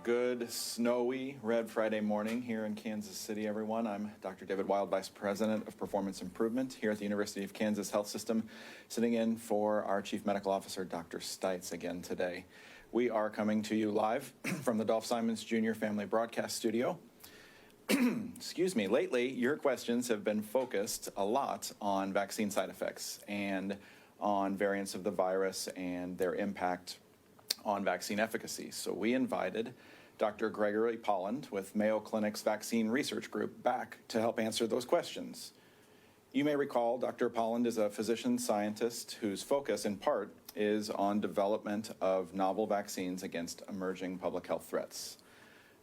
Good, snowy, red Friday morning here in Kansas City, everyone. I'm Dr. David Wild, Vice President of Performance Improvement here at the University of Kansas Health System, sitting in for our Chief Medical Officer, Dr. Stites, again today. We are coming to you live from the Dolph Simons Jr. Family Broadcast Studio. Excuse me. Lately, your questions have been focused a lot on vaccine side effects and on variants of the virus and their impact on vaccine efficacy. So we invited Dr. Gregory Poland with Mayo Clinic's Vaccine Research Group back to help answer those questions. You may recall Dr. Poland is a physician scientist whose focus in part is on development of novel vaccines against emerging public health threats.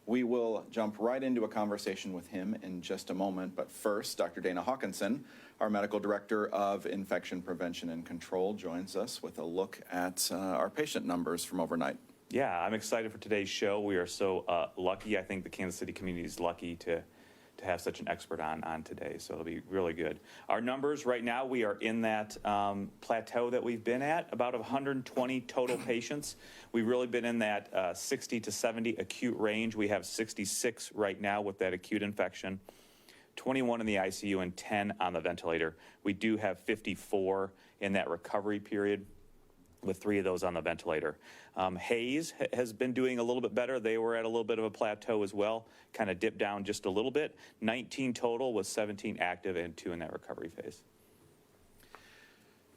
We will jump right into a conversation with him in just a moment, but first, Dr. Dana Hawkinson, our Medical Director of Infection Prevention and Control, joins us with a look at our patient numbers from overnight. Yeah, I'm excited for today's show. We are so lucky. I think the Kansas City community is lucky to have such an expert on today, so it'll be really good. Our numbers right now, we are in that plateau that we've been at, about 120 total patients. We've really been in that 60 to 70 acute range. We have 66 right now with that acute infection, 21 in the ICU and 10 on the ventilator. We do have 54 in that recovery period, with 3 of those on the ventilator. Hays has been doing a little bit better. They were at a little bit of a plateau as well, kind of dipped down just a little bit. 19 total with 17 active and 2 in that recovery phase.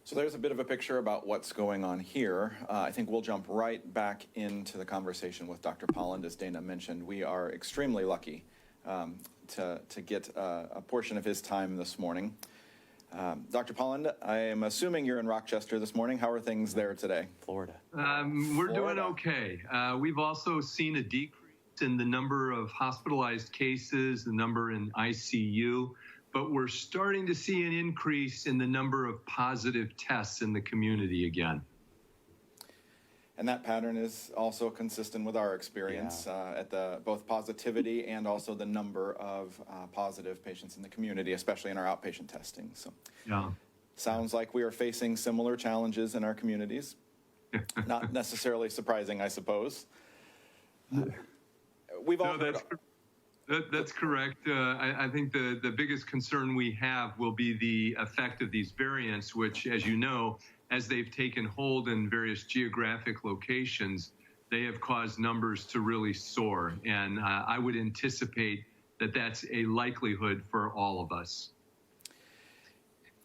So there's a bit of a picture about what's going on here. I think we'll jump right back into the conversation with Dr. Poland. As Dana mentioned, we are extremely lucky to get a portion of his time this morning. Dr. Poland, I am assuming you're in Rochester this morning. How are things there today? Florida. We're doing okay. We've also seen a decrease in the number of hospitalized cases, the number in ICU, but we're starting to see an increase in the number of positive tests in the community again. And that pattern is also consistent with our experience at both positivity and also the number of positive patients in the community, especially in our outpatient testing. So, sounds like we are facing similar challenges in our communities. Not necessarily surprising, I suppose. We've all heard. That's correct. I think the biggest concern we have will be the effect of these variants, which, as you know, as they've taken hold in various geographic locations, they have caused numbers to really soar. And I would anticipate that that's a likelihood for all of us.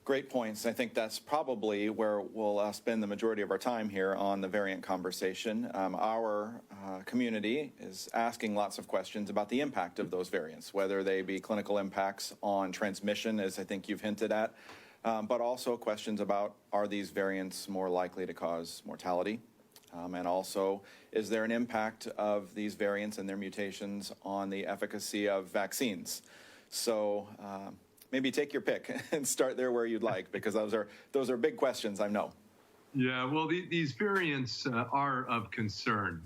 Great points. I think that's probably where we'll spend the majority of our time here on the variant conversation. Our community is asking lots of questions about the impact of those variants, whether they be clinical impacts on transmission, as I think you've hinted at, but also questions about, are these variants more likely to cause mortality? And also, is there an impact of these variants and their mutations on the efficacy of vaccines? So maybe take your pick and start there where you'd like, because those are big questions, I know. Yeah, well, these variants are of concern.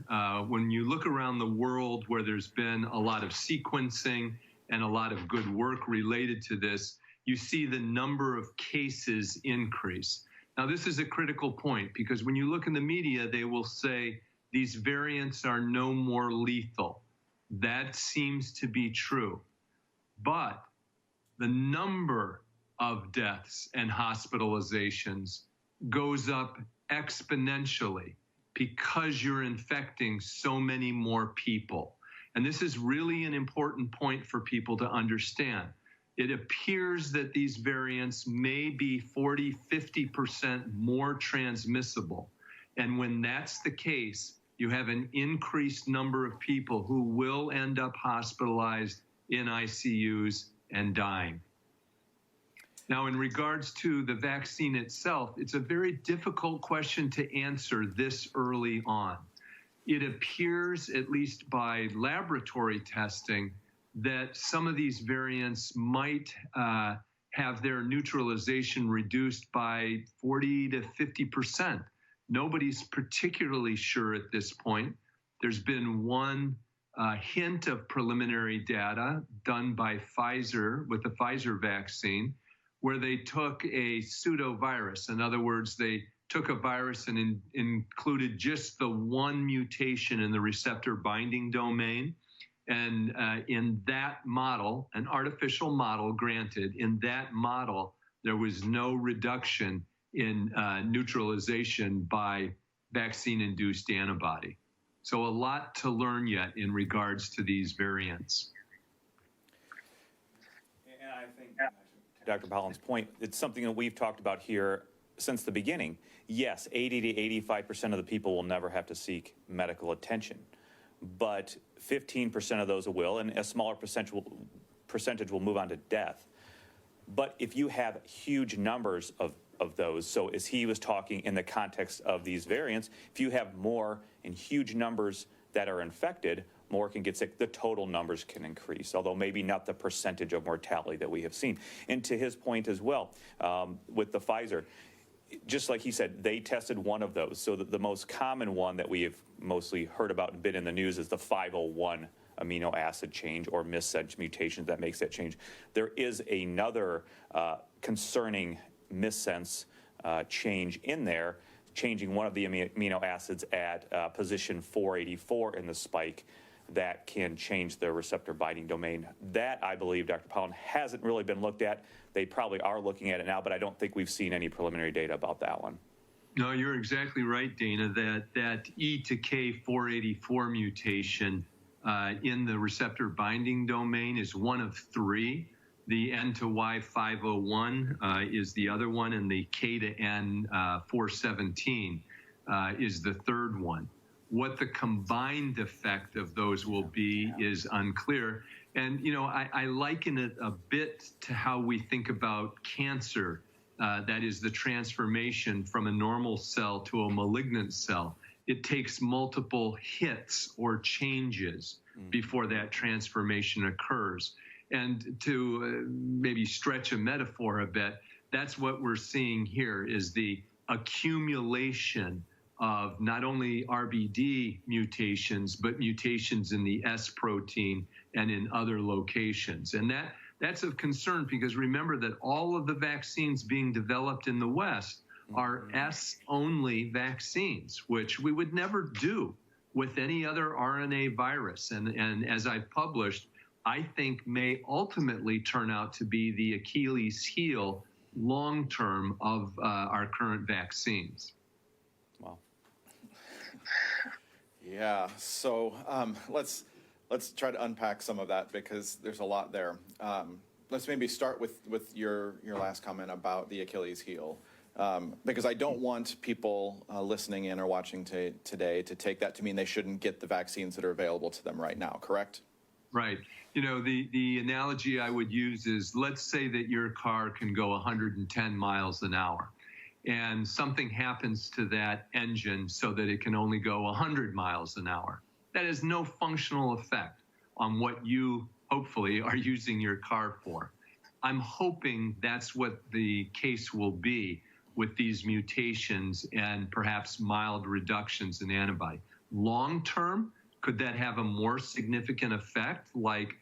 When you look around the world where there's been a lot of sequencing and a lot of good work related to this, you see the number of cases increase. Now, this is a critical point, because when you look in the media, they will say these variants are no more lethal. That seems to be true. But the number of deaths and hospitalizations goes up exponentially because you're infecting so many more people. And this is really an important point for people to understand. It appears that these variants may be 40, 50% more transmissible. And when that's the case, you have an increased number of people who will end up hospitalized in ICUs and dying. Now, in regards to the vaccine itself, it's a very difficult question to answer this early on. It appears, at least by laboratory testing, that some of these variants might have their neutralization reduced by 40 to 50%. Nobody's particularly sure at this point. There's been one hint of preliminary data done by Pfizer with the Pfizer vaccine, where they took a pseudovirus. In other words, they took a virus and included just the one mutation in the receptor binding domain. And in that model, an artificial model granted, in that model, there was no reduction in neutralization by vaccine-induced antibody. So a lot to learn yet in regards to these variants. And I think, to Dr. Poland's point, it's something that we've talked about here since the beginning. Yes, 80 to 85% of the people will never have to seek medical attention, but 15% of those will, and a smaller percentage will move on to death. But if you have huge numbers of those, so as he was talking in the context of these variants, if you have more in huge numbers that are infected, more can get sick, the total numbers can increase, although maybe not the percentage of mortality that we have seen. And to his point as well, with the Pfizer, just like he said, they tested one of those. So the most common one that we have mostly heard about and been in the news is the 501 amino acid change or missense mutation that makes that change. There is another concerning missense change in there, changing one of the amino acids at position 484 in the spike that can change the receptor binding domain. That, I believe, Dr. Poland, hasn't really been looked at. They probably are looking at it now, but I don't think we've seen any preliminary data about that one. No, you're exactly right, Dana, that E to K 484 mutation in the receptor binding domain is one of three. The N to Y 501 is the other one, and the K to N 417 is the third one. What the combined effect of those will be is unclear. And, you know, I liken it a bit to how we think about cancer. That is the transformation from a normal cell to a malignant cell. It takes multiple hits or changes before that transformation occurs. And to maybe stretch a metaphor a bit, that's what we're seeing here is the accumulation of not only RBD mutations, but mutations in the S protein and in other locations. And that's of concern because remember that all of the vaccines being developed in the West are S-only vaccines, which we would never do with any other RNA virus. And as I've published, I think may ultimately turn out to be the Achilles heel long-term of our current vaccines. Wow. Yeah, so let's try to unpack some of that because there's a lot there. Let's maybe start with your last comment about the Achilles heel, because I don't want people listening in or watching today to take that to mean they shouldn't get the vaccines that are available to them right now, correct? Right. You know, the analogy I would use is, let's say that your car can go 110 miles an hour and something happens to that engine so that it can only go 100 miles an hour. That has no functional effect on what you hopefully are using your car for. I'm hoping that's what the case will be with these mutations and perhaps mild reductions in antibody. Long term, could that have a more significant effect, like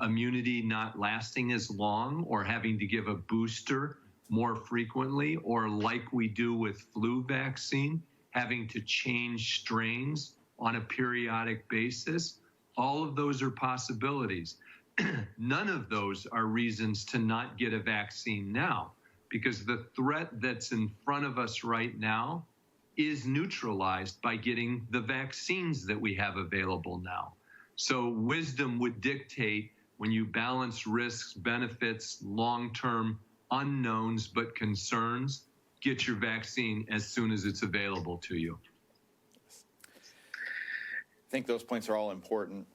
immunity not lasting as long or having to give a booster more frequently, or like we do with flu vaccine, having to change strains on a periodic basis? All of those are possibilities. None of those are reasons to not get a vaccine now, because the threat that's in front of us right now is neutralized by getting the vaccines that we have available now. So wisdom would dictate, when you balance risks, benefits, long-term unknowns but concerns, get your vaccine as soon as it's available to you. I think those points are all important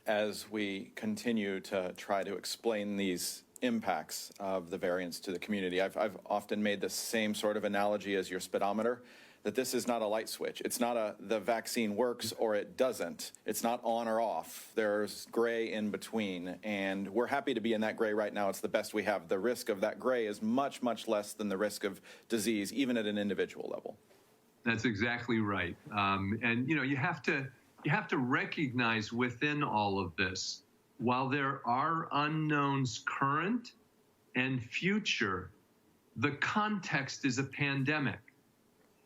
as we continue to try to explain these impacts of the variants to the community. I've often made the same sort of analogy as your speedometer, that this is not a light switch. It's not the vaccine works or it doesn't. It's not on or off. There's gray in between, and we're happy to be in that gray right now. It's the best we have. The risk of that gray is much, much less than the risk of disease, even at an individual level. That's exactly right. And you know, you have to recognize within all of this, while there are unknowns current and future, the context is a pandemic.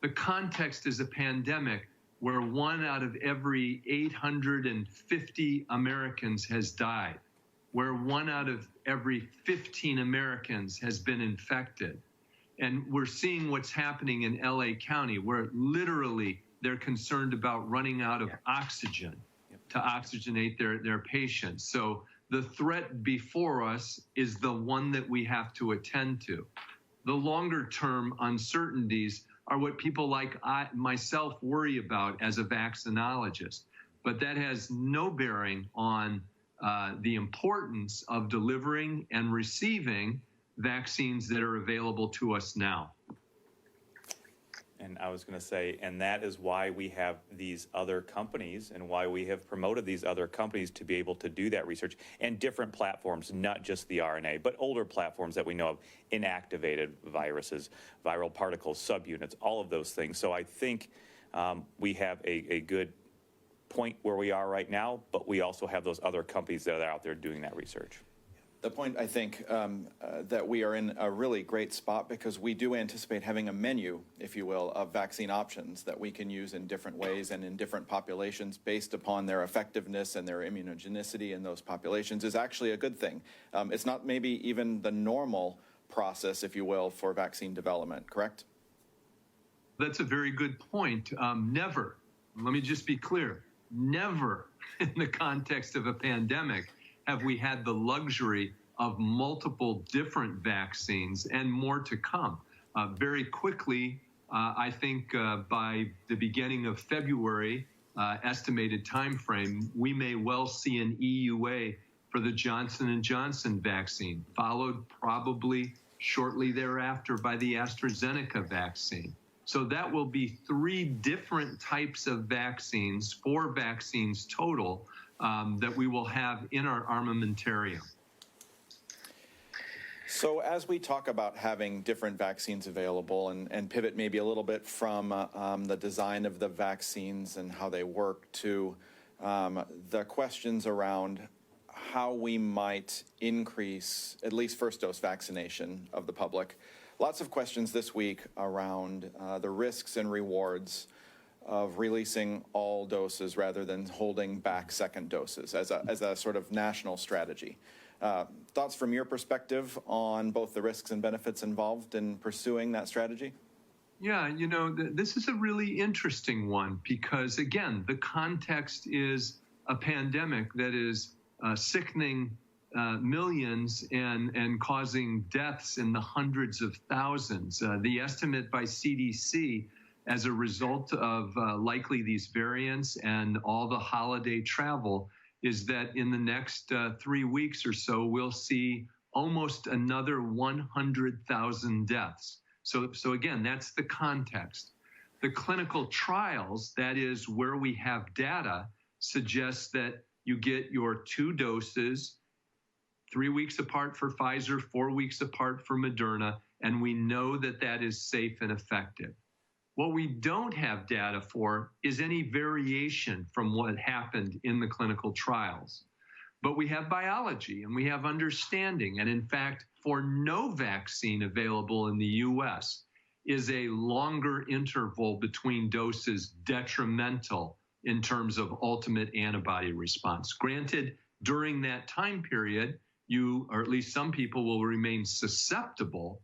The context is a pandemic where 1 out of every 850 Americans has died, where 1 out of every 15 Americans has been infected. And we're seeing what's happening in LA County, where literally they're concerned about running out of oxygen to oxygenate their patients. So the threat before us is the one that we have to attend to. The longer term uncertainties are what people like myself worry about as a vaccinologist. But that has no bearing on the importance of delivering and receiving vaccines that are available to us now. And I was going to say, and that is why we have these other companies and why we have promoted these other companies to be able to do that research, and different platforms, not just the RNA, but older platforms that we know of, inactivated viruses, viral particles, subunits, all of those things. So I think we have a good point where we are right now, but we also have those other companies that are out there doing that research. The point, I think, that we are in a really great spot because we do anticipate having a menu, if you will, of vaccine options that we can use in different ways and in different populations based upon their effectiveness and their immunogenicity in those populations is actually a good thing. It's not maybe even the normal process, if you will, for vaccine development, correct? That's a very good point. Never, let me just be clear, never in the context of a pandemic have we had the luxury of multiple different vaccines and more to come. Very quickly, I think by the beginning of February, estimated time frame, we may well see an EUA for the Johnson & Johnson vaccine, followed probably shortly thereafter by the AstraZeneca vaccine. So that will be 3 different types of vaccines, 4 vaccines total, that we will have in our armamentarium. So as we talk about having different vaccines available and pivot maybe a little bit from the design of the vaccines and how they work to the questions around how we might increase at least first dose vaccination of the public. Lots of questions this week around the risks and rewards of releasing all doses rather than holding back second doses as a sort of national strategy. Thoughts from your perspective on both the risks and benefits involved in pursuing that strategy? Yeah, you know, this is a really interesting one because, again, the context is a pandemic that is sickening millions and causing deaths in the hundreds of thousands. The estimate by CDC as a result of likely these variants and all the holiday travel is that in the next 3 weeks or so, we'll see almost another 100,000 deaths. So again, that's the context. The clinical trials, that is where we have data, suggests that you get your 2 doses 3 weeks apart for Pfizer, 4 weeks apart for Moderna, and we know that that is safe and effective. What we don't have data for is any variation from what happened in the clinical trials. But we have biology and we have understanding. And in fact, for no vaccine available in the US is a longer interval between doses detrimental in terms of ultimate antibody response. Granted, during that time period, you, or at least some people, will remain susceptible.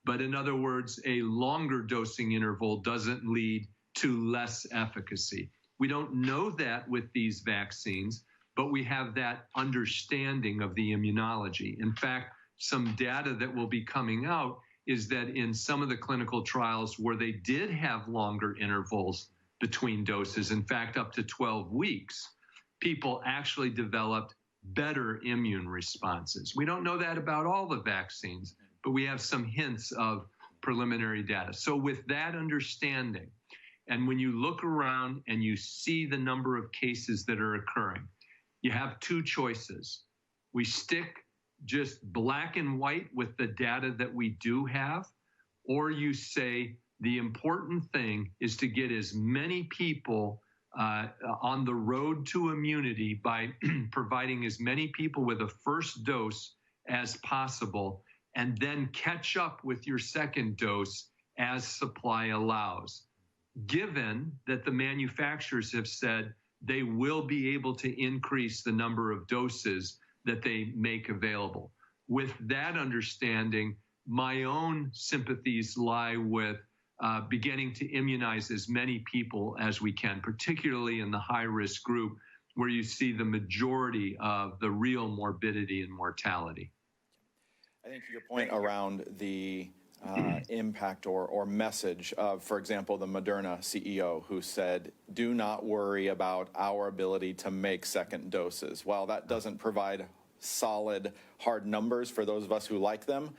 But in other words, a longer dosing interval doesn't lead to less efficacy. We don't know that with these vaccines, but we have that understanding of the immunology. In fact, some data that will be coming out is that in some of the clinical trials where they did have longer intervals between doses, in fact, up to 12 weeks, people actually developed better immune responses. We don't know that about all the vaccines, but we have some hints of preliminary data. So with that understanding, and when you look around and you see the number of cases that are occurring, you have 2 choices. We stick just black and white with the data that we do have, or you say the important thing is to get as many people on the road to immunity by providing as many people with a first dose as possible, and then catch up with your second dose as supply allows. given that the manufacturers have said they will be able to increase the number of doses that they make available. With that understanding, my own sympathies lie with beginning to immunize as many people as we can, particularly in the high-risk group where you see the majority of the real morbidity and mortality. I think your point around the impact or message of, for example, the Moderna CEO who said, do not worry about our ability to make second doses. While that doesn't provide solid, hard numbers for those of us who like them,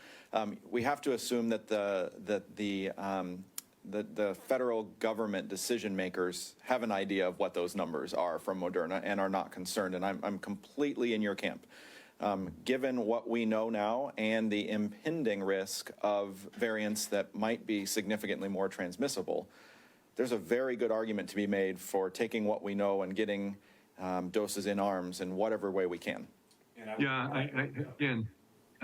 we have to assume that the federal government decision makers have an idea of what those numbers are from Moderna and are not concerned. And I'm completely in your camp. Given what we know now and the impending risk of variants that might be significantly more transmissible, there's a very good argument to be made for taking what we know and getting doses in arms in whatever way we can. Yeah,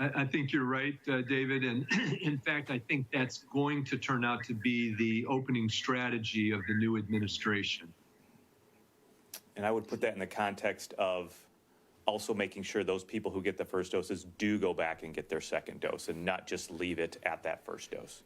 I think you're right, David. And in fact, I think that's going to turn out to be the opening strategy of the new administration. And I would put that in the context of also making sure those people who get the first doses do go back and get their second dose and not just leave it at that first dose.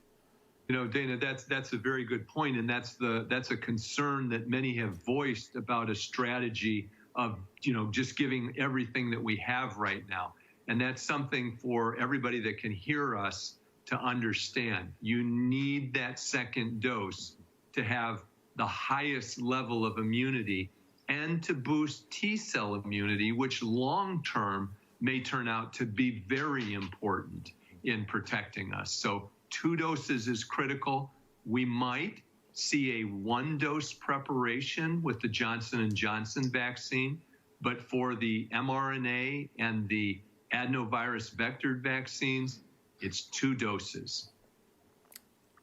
You know, Dana, that's a very good point, and that's a concern that many have voiced about a strategy of, you know, just giving everything that we have right now. And that's something for everybody that can hear us to understand. You need that second dose to have the highest level of immunity and to boost T-cell immunity, which long-term may turn out to be very important in protecting us. So 2 doses is critical. We might see a 1-dose preparation with the Johnson & Johnson vaccine, but for the mRNA and the adenovirus vectored vaccines, it's 2 doses.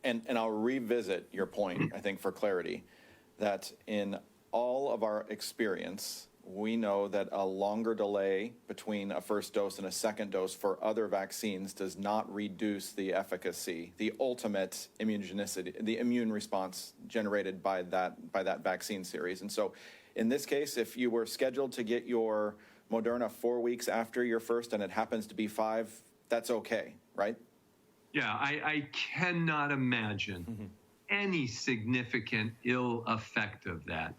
And I'll revisit your point, I think, for clarity, that in all of our experience, we know that a longer delay between a first dose and a second dose for other vaccines does not reduce the efficacy, the ultimate immunogenicity, the immune response generated by that vaccine series. And so in this case, if you were scheduled to get your Moderna 4 weeks after your first and it happens to be 5, that's okay, right? Yeah, I cannot imagine any significant ill effect of that.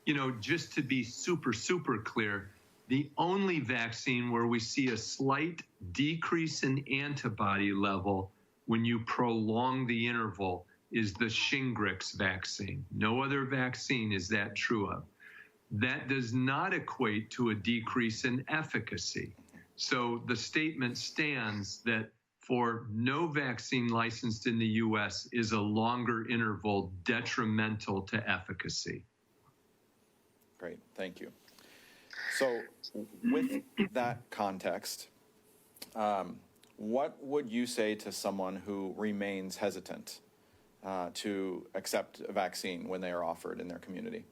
You know, just to be super clear, the only vaccine where we see a slight decrease in antibody level when you prolong the interval is the Shingrix vaccine. No other vaccine is that true of. That does not equate to a decrease in efficacy. So the statement stands that for no vaccine licensed in the U.S. is a longer interval detrimental to efficacy. Great, thank you. So with that context, what would you say to someone who remains hesitant to accept a vaccine when they are offered in their community?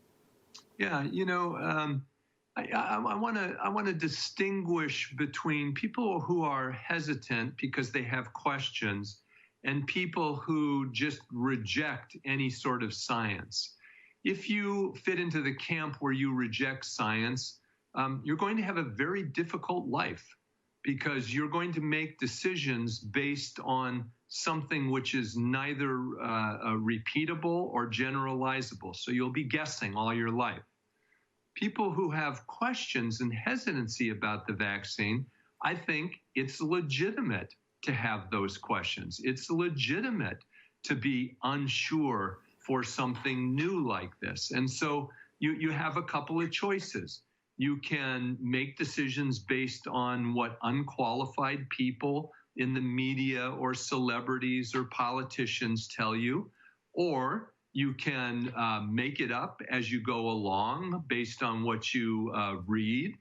Yeah, you know, I want to distinguish between people who are hesitant because they have questions and people who just reject any sort of science. If you fit into the camp where you reject science, you're going to have a very difficult life because you're going to make decisions based on something which is neither repeatable or generalizable. So you'll be guessing all your life. People who have questions and hesitancy about the vaccine, I think it's legitimate to have those questions. It's legitimate to be unsure for something new like this. And so you have a couple of choices. You can make decisions based on what unqualified people in the media or celebrities or politicians tell you, or you can make it up as you go along based on what you read,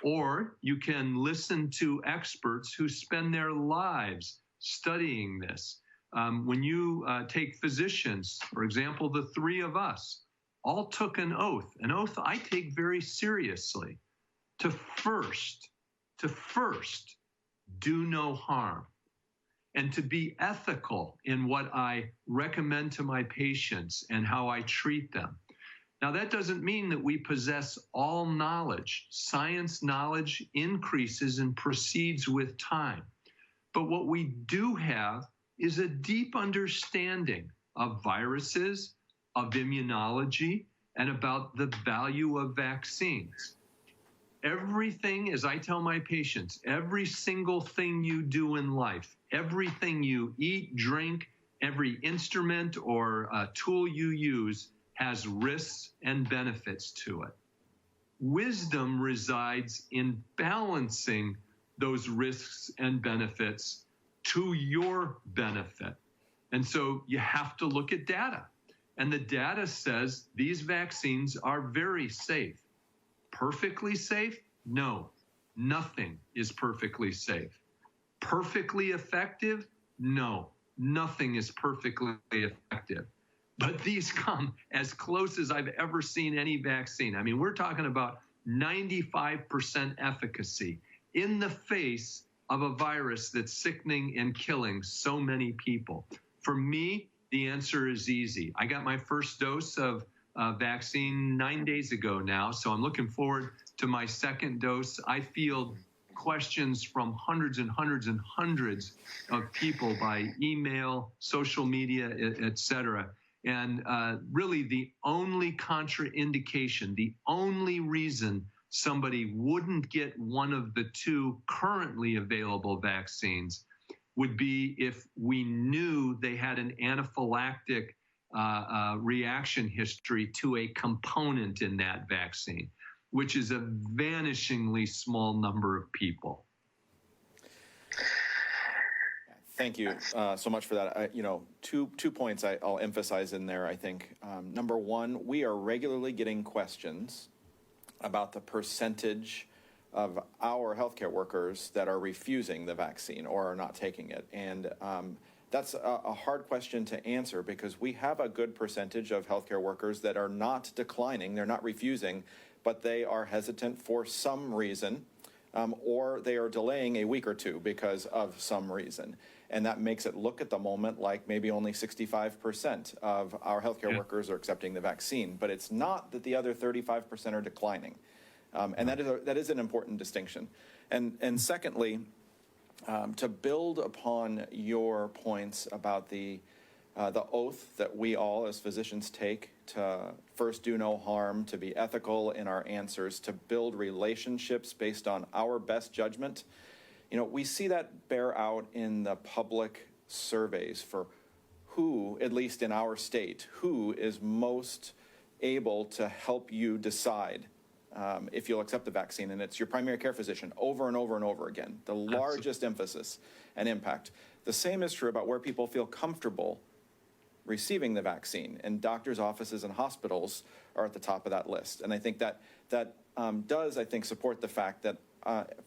or you can listen to experts who spend their lives studying this. When you take physicians, for example, the 3 of us all took an oath I take very seriously, to first do no harm. and to be ethical in what I recommend to my patients and how I treat them. Now, that doesn't mean that we possess all knowledge. Science knowledge increases and proceeds with time. But what we do have is a deep understanding of viruses, of immunology, and about the value of vaccines. Everything, as I tell my patients, every single thing you do in life, everything you eat, drink, every instrument or tool you use has risks and benefits to it. Wisdom resides in balancing those risks and benefits to your benefit. And so you have to look at data. And the data says these vaccines are very safe. Perfectly safe? No, nothing is perfectly safe. Perfectly effective? No, nothing is perfectly effective. But these come as close as I've ever seen any vaccine. I mean, we're talking about 95% efficacy in the face of a virus that's sickening and killing so many people. For me, the answer is easy. I got my first dose of vaccine 9 days ago now, so I'm looking forward to my second dose. I field questions from hundreds and hundreds and hundreds of people by email, social media, et cetera. And really the only contraindication, the only reason somebody wouldn't get one of the two currently available vaccines would be if we knew they had an anaphylactic reaction history to a component in that vaccine, which is a vanishingly small number of people. Thank you so much for that. Two points I'll emphasize in there, I think. Number one, we are regularly getting questions about the percentage of our healthcare workers that are refusing the vaccine or are not taking it. And that's a hard question to answer because we have a good percentage of healthcare workers that are not declining, they're not refusing, but they are hesitant for some reason, or they are delaying a week or two because of some reason. And that makes it look at the moment like maybe only 65% of our healthcare workers are accepting the vaccine, but it's not that the other 35% are declining. And that is an important distinction. And secondly, to build upon your points about the oath that we all as physicians take to first do no harm, to be ethical in our answers, to build relationships based on our best judgment. We see that bear out in the public surveys for who, at least in our state, who is most able to help you decide if you'll accept the vaccine. And it's your primary care physician over and over and over again, the largest emphasis and impact. The same is true about where people feel comfortable receiving the vaccine, and doctors' offices and hospitals are at the top of that list. And I think that does, I think, support the fact that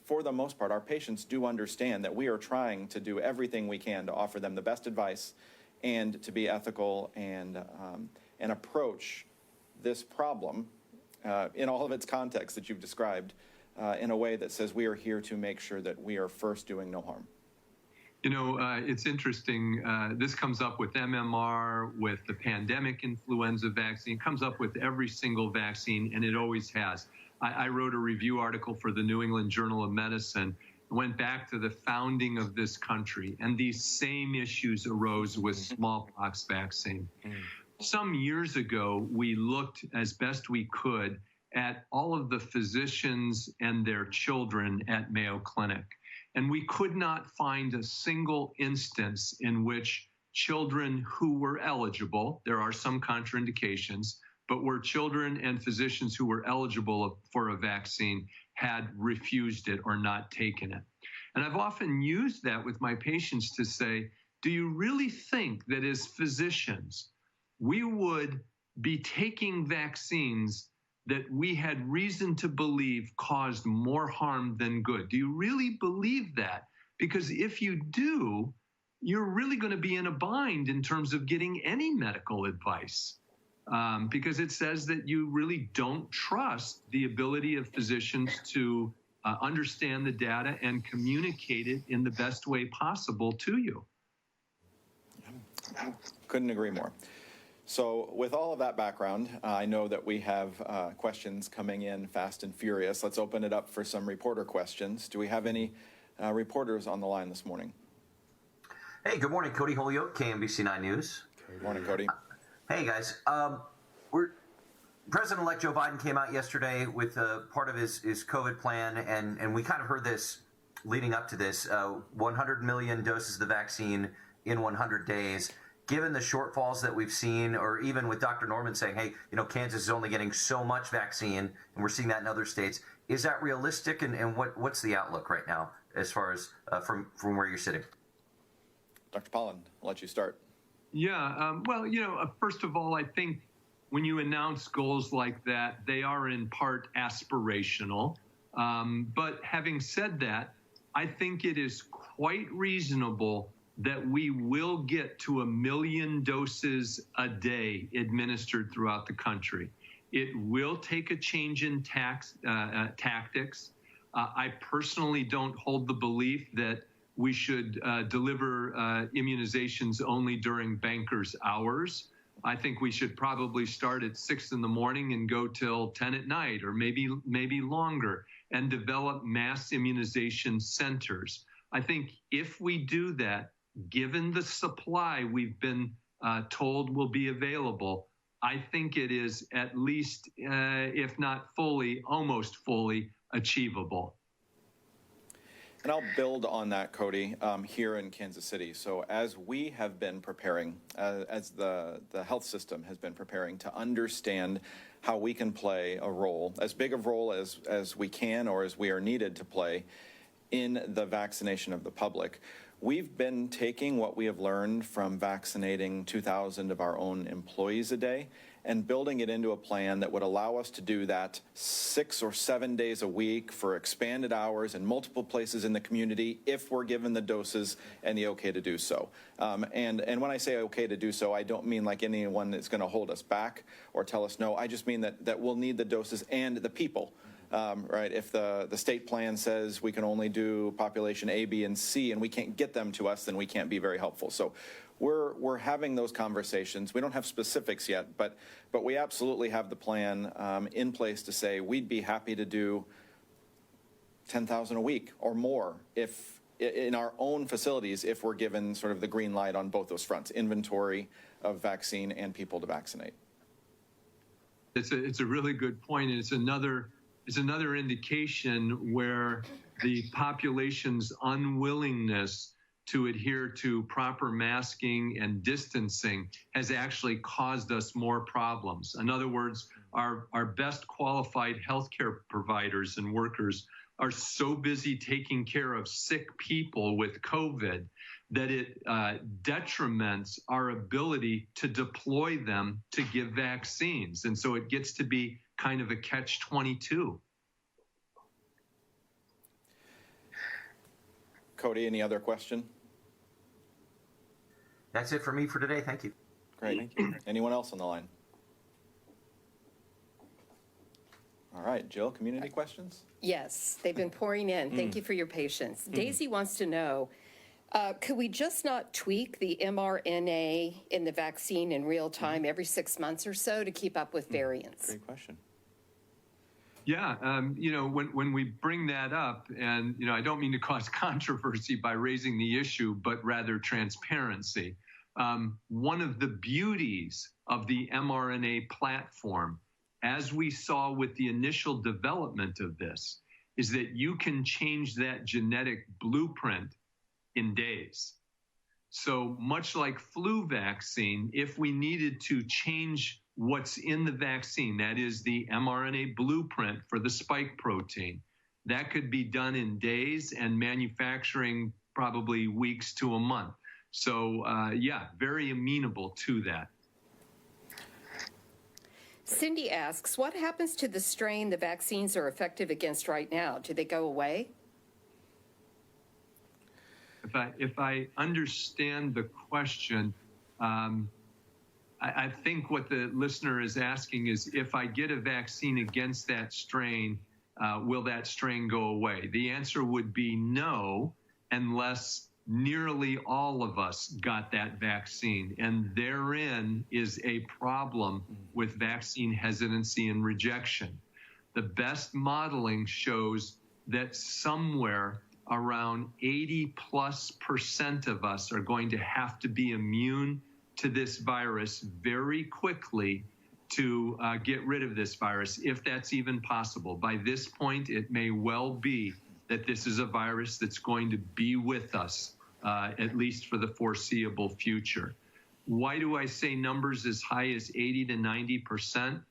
for the most part, our patients do understand that we are trying to do everything we can to offer them the best advice and to be ethical and approach this problem in all of its context that you've described in a way that says we are here to make sure that we are first doing no harm. It's interesting. This comes up with MMR, with the pandemic influenza vaccine, comes up with every single vaccine, and it always has. I wrote a review article for the New England Journal of Medicine, went back to the founding of this country, and these same issues arose with smallpox vaccine. Some years ago, we looked as best we could at all of the physicians and their children at Mayo Clinic. And we could not find a single instance in which children who were eligible, there are some contraindications, but were children and physicians who were eligible for a vaccine had refused it or not taken it. And I've often used that with my patients to say, do you really think that as physicians, we would be taking vaccines that we had reason to believe caused more harm than good? Do you really believe that? Because if you do, you're really going to be in a bind in terms of getting any medical advice, because it says that you really don't trust the ability of physicians to understand the data and communicate it in the best way possible to you. Couldn't agree more. So with all of that background, I know that we have questions coming in fast and furious. Let's open it up for some reporter questions. Do we have any reporters on the line this morning? Hey, good morning. Cody Holyoke, KMBC 9 News. Good morning, Cody. Hey, guys. President-elect Joe Biden came out yesterday with part of his COVID plan, and we kind of heard this leading up to this, 100 million doses of the vaccine in 100 days. Given the shortfalls that we've seen, or even with Dr. Norman saying, hey, Kansas is only getting so much vaccine, and we're seeing that in other states, is that realistic, and what's the outlook right now as far as from where you're sitting? Dr. Poland, I'll let you start. Yeah, first of all, I think when you announce goals like that, they are in part aspirational. But having said that, I think it is quite reasonable that we will get to 1 million doses a day administered throughout the country. It will take a change in tactics. I personally don't hold the belief that we should deliver immunizations only during bankers' hours. I think we should probably start at 6 in the morning and go till 10 at night, or maybe longer, and develop mass immunization centers. I think if we do that, given the supply we've been told will be available, I think it is at least, if not fully, almost fully achievable. And I'll build on that, Cody, here in Kansas City. So as we have been preparing, as the health system has been preparing to understand how we can play a role, as big a role as we can or as we are needed to play in the vaccination of the public, we've been taking what we have learned from vaccinating 2,000 of our own employees a day and building it into a plan that would allow us to do that 6 or 7 days a week for expanded hours in multiple places in the community if we're given the doses and the okay to do so. And when I say okay to do so, I don't mean like anyone that's going to hold us back or tell us no. I just mean that we'll need the doses and the people. Right? If the state plan says we can only do population A, B, and C, and we can't get them to us, then we can't be very helpful. So we're having those conversations. We don't have specifics yet, but we absolutely have the plan in place to say we'd be happy to do 10,000 a week or more if in our own facilities if we're given sort of the green light on both those fronts, inventory of vaccine and people to vaccinate. It's a really good point, and it's another indication where the population's unwillingness to adhere to proper masking and distancing has actually caused us more problems. In other words, our best qualified healthcare providers and workers are so busy taking care of sick people with COVID that it detriments our ability to deploy them to give vaccines. And so it gets to be kind of a catch-22. Cody, any other question? That's it for me for today. Thank you. Great. Thank you. Anyone else on the line? All right, Jill, community questions? Yes, they've been pouring in. Thank you for your patience. Daisy wants to know, could we just not tweak the mRNA in the vaccine in real time every 6 months or so to keep up with variants? Great question. Yeah, when we bring that up, and, I don't mean to cause controversy by raising the issue, but rather transparency. One of the beauties of the mRNA platform, as we saw with the initial development of this, is that you can change that genetic blueprint in days. So much like flu vaccine, if we needed to change what's in the vaccine, that is the mRNA blueprint for the spike protein, that could be done in days and manufacturing probably weeks to a month. So yeah, very amenable to that. Cindy asks, what happens to the strain the vaccines are effective against right now? Do they go away? If I understand the question, I think what the listener is asking is, if I get a vaccine against that strain, will that strain go away? The answer would be no, unless nearly all of us got that vaccine, and therein is a problem with vaccine hesitancy and rejection. The best modeling shows that somewhere around 80+% of us are going to have to be immune to this virus very quickly to get rid of this virus, if that's even possible. By this point, it may well be that this is a virus that's going to be with us, at least for the foreseeable future. Why do I say numbers as high as 80 to 90%?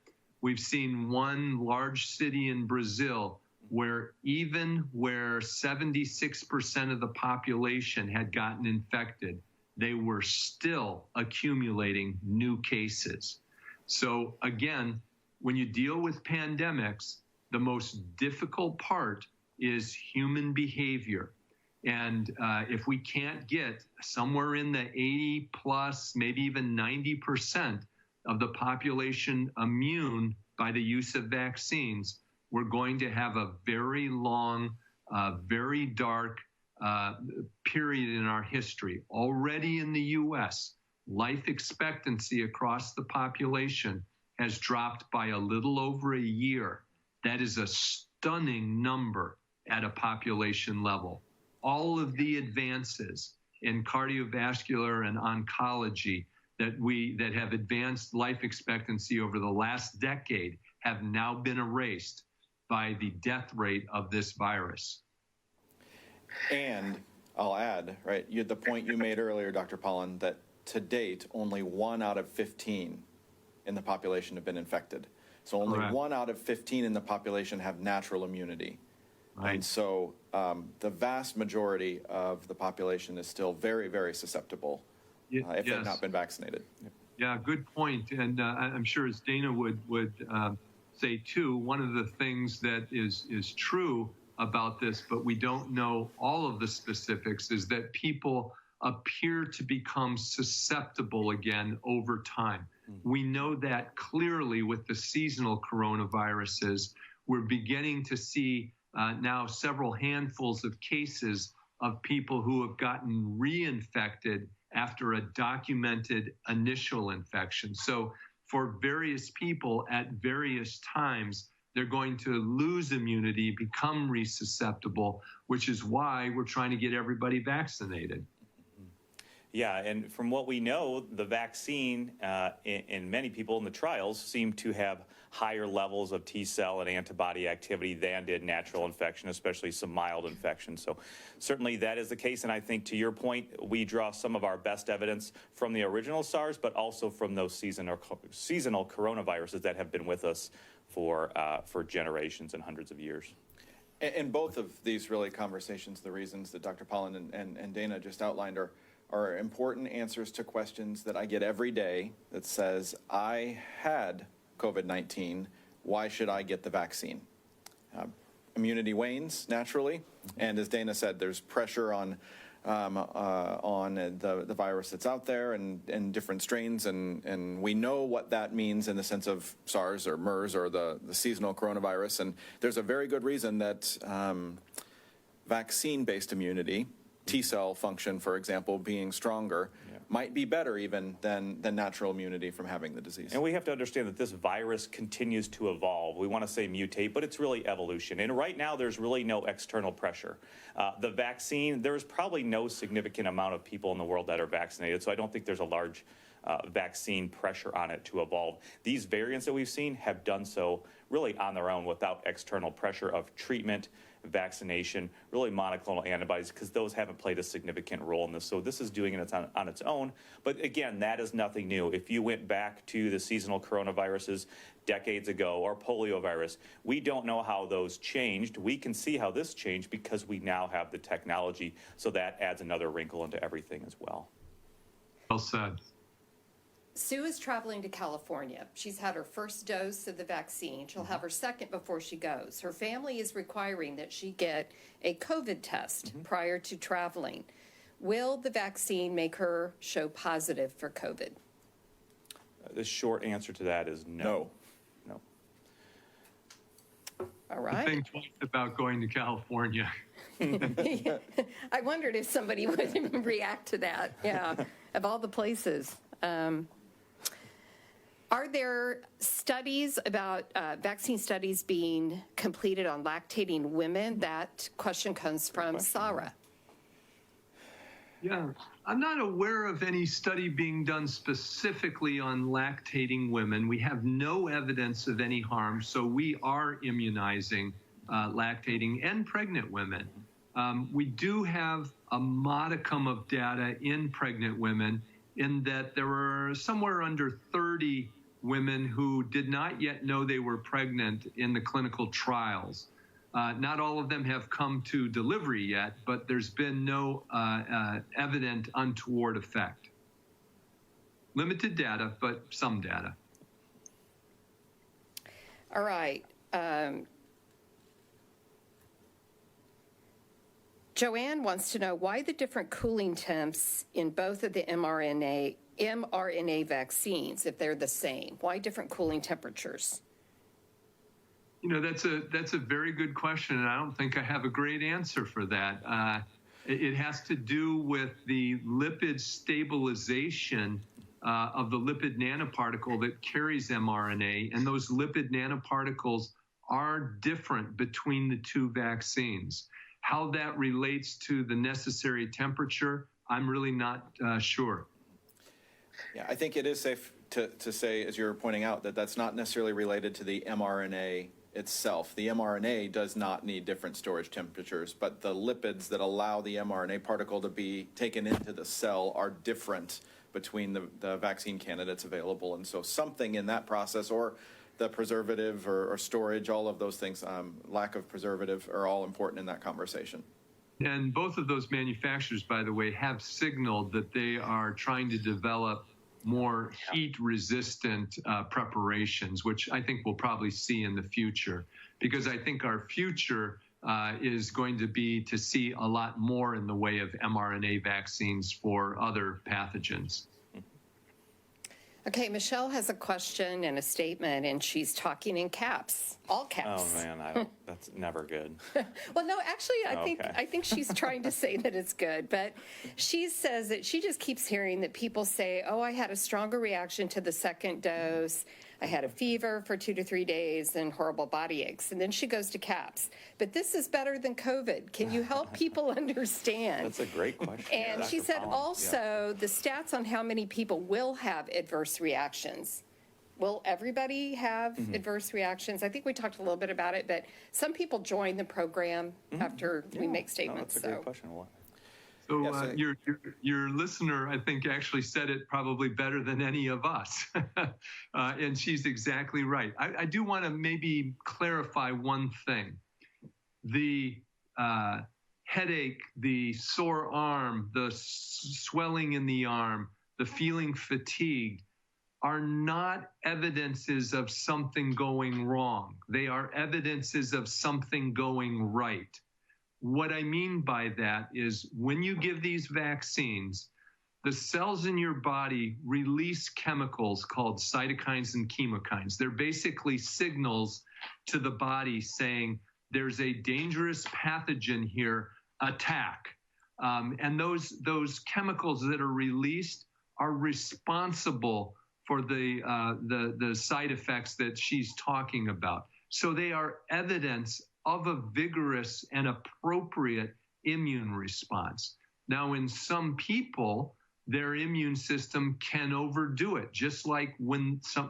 We've seen one large city in Brazil where even where 76% of the population had gotten infected, they were still accumulating new cases. So again, when you deal with pandemics, the most difficult part is human behavior. And if we can't get somewhere in the 80 plus, maybe even 90% of the population immune by the use of vaccines, we're going to have a very long, very dark period in our history. Already in the US, life expectancy across the population has dropped by a little over a year. That is a stunning number at a population level. All of the advances in cardiovascular and oncology that have advanced life expectancy over the last decade have now been erased by the death rate of this virus. And I'll add, right, the point you made earlier, Dr. Poland, that to date, only 1 out of 15 in the population have been infected. So only Correct. 1 out of 15 in the population have natural immunity. Right. And so the vast majority of the population is still very, very susceptible if they've Yes. not been vaccinated. Yeah, good point. And I'm sure, as Dana would say too, one of the things that is true about this, but we don't know all of the specifics, is that people appear to become susceptible again over time. We know that clearly with the seasonal coronaviruses. We're beginning to see now several handfuls of cases of people who have gotten reinfected after a documented initial infection. So for various people at various times, they're going to lose immunity, become resusceptible, which is why we're trying to get everybody vaccinated. Yeah, and from what we know, the vaccine in many people in the trials seem to have higher levels of T cell and antibody activity than did natural infection, especially some mild infections. So certainly that is the case. And I think to your point, we draw some of our best evidence from the original SARS, but also from those seasonal coronaviruses that have been with us for generations and hundreds of years. And both of these really conversations, the reasons that Dr. Poland and Dana just outlined are important answers to questions that I get every day that says, I had COVID-19, why should I get the vaccine? Immunity wanes naturally, and as Dana said, there's pressure on the virus that's out there and different strains, and we know what that means in the sense of SARS or MERS or the seasonal coronavirus, and there's a very good reason that vaccine-based immunity, T-cell function, for example, being stronger, might be better even than natural immunity from having the disease. And we have to understand that this virus continues to evolve. We want to say mutate, but it's really evolution. And right now, there's really no external pressure. The vaccine, there's probably no significant amount of people in the world that are vaccinated, so I don't think there's a large vaccine pressure on it to evolve. These variants that we've seen have done so really on their own without external pressure of treatment, vaccination, really monoclonal antibodies, because those haven't played a significant role in this. So this is doing it on its own. But again, that is nothing new. If you went back to the seasonal coronaviruses decades ago or poliovirus, we don't know how those changed. We can see how this changed because we now have the technology. So that adds another wrinkle into everything as well. Well said. Sue is traveling to California. She's had her first dose of the vaccine. She'll have her second before she goes. Her family is requiring that she get a COVID test prior to traveling. Will the vaccine make her show positive for COVID? The short answer to that is no. No. All right. Think twice about going to California. I wondered if somebody would react to that. Yeah, of all the places. Are there studies about vaccine studies being completed on lactating women? That question comes from Sarah. Yeah, I'm not aware of any study being done specifically on lactating women. We have no evidence of any harm, so we are immunizing lactating and pregnant women. We do have a modicum of data in pregnant women in that there were somewhere under 30 women who did not yet know they were pregnant in the clinical trials. Not all of them have come to delivery yet, but there's been no evident untoward effect. Limited data, but some data. All right. Joanne wants to know why the different cooling temps in both of the mRNA vaccines, if they're the same. Why different cooling temperatures? You know, that's a very good question, and I don't think I have a great answer for that. It has to do with the lipid stabilization of the lipid nanoparticle that carries mRNA, and those lipid nanoparticles are different between the two vaccines. How that relates to the necessary temperature, I'm really not sure. Yeah, I think it is safe to say, as you're pointing out, that that's not necessarily related to the mRNA itself. The mRNA does not need different storage temperatures, but the lipids that allow the mRNA particle to be taken into the cell are different between the vaccine candidates available. And so something in that process, or the preservative or storage, all of those things, lack of preservative, are all important in that conversation. And both of those manufacturers, by the way, have signaled that they are trying to develop more heat-resistant preparations, which I think we'll probably see in the future, because I think our future is going to be to see a lot more in the way of mRNA vaccines for other pathogens. Okay, Michelle has a question and a statement, and she's talking in caps, all caps. Oh man, that's never good. Well, no, actually, I think she's trying to say that it's good, but she says that she just keeps hearing that people say, "Oh, I had a stronger reaction to the second dose. I had a fever for 2 to 3 days and horrible body aches." And then she goes to caps. But this is better than COVID. Can you help people understand? That's a great question. And she said also the stats on how many people will have adverse reactions. Will everybody have adverse reactions? I think we talked a little bit about it, but some people join the program after we make statements. That's a great question. So your listener, I think, actually said it probably better than any of us. And she's exactly right. I do want to maybe clarify one thing. The headache, the sore arm, the swelling in the arm, the feeling fatigued are not evidences of something going wrong. They are evidences of something going right. What I mean by that is when you give these vaccines, the cells in your body release chemicals called cytokines and chemokines. They're basically signals to the body saying there's a dangerous pathogen here, attack. And those chemicals that are released are responsible for the side effects that she's talking about. So they are evidence of a vigorous and appropriate immune response. Now, in some people, their immune system can overdo it, just like